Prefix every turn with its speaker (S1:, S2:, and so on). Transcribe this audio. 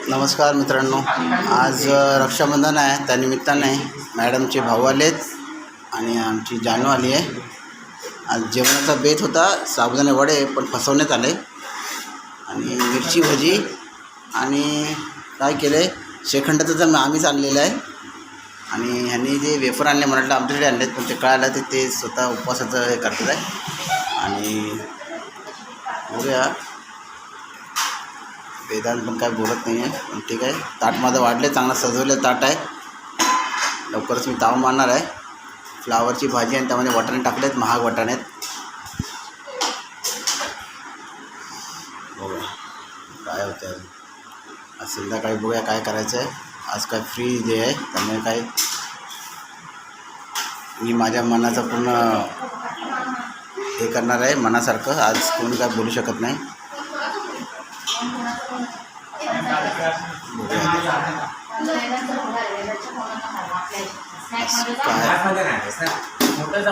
S1: नमस्कार मित्रांनो, आज रक्षाबंधन आहे. त्यानिमित्ताने मॅडमचे भाऊ आलेत आणि आमची जानू आली आहे. आज जेवणाचा बेत होता साबुदाणे वडे, पण फसवण्यात आले आणि मिरची भजी आणि काय केले श्रीखंडाचं तर आम्हीच आणलेलं आहे. आणि ह्यांनी जे वेफर आणले म्हटलं आमच्याकडे आणलेत, पण ते कळालं ते स्वतः उपवासाचं हे करतात आहे. आणि बघूया, वेदांत पण काय बोलत नाही आहे, पण ठीक आहे. ताट माझं वाढले, चांगलं सजवलं ताट आहे. लवकरच मी ताव मारणार आहे. फ्लावरची भाजी आणि त्यामध्ये वाटाणे टाकलेत, महाग वाटाणे आहेत. बघूया काय होतं आहे. आज संध्याकाळी बघूया काय करायचं आहे. आज काय फ्री डे आहे, त्यामुळे काय मी माझ्या मनाचं पूर्ण हे करणार आहे, मनासारखं. आज कोणी काय बोलू शकत नाही. काय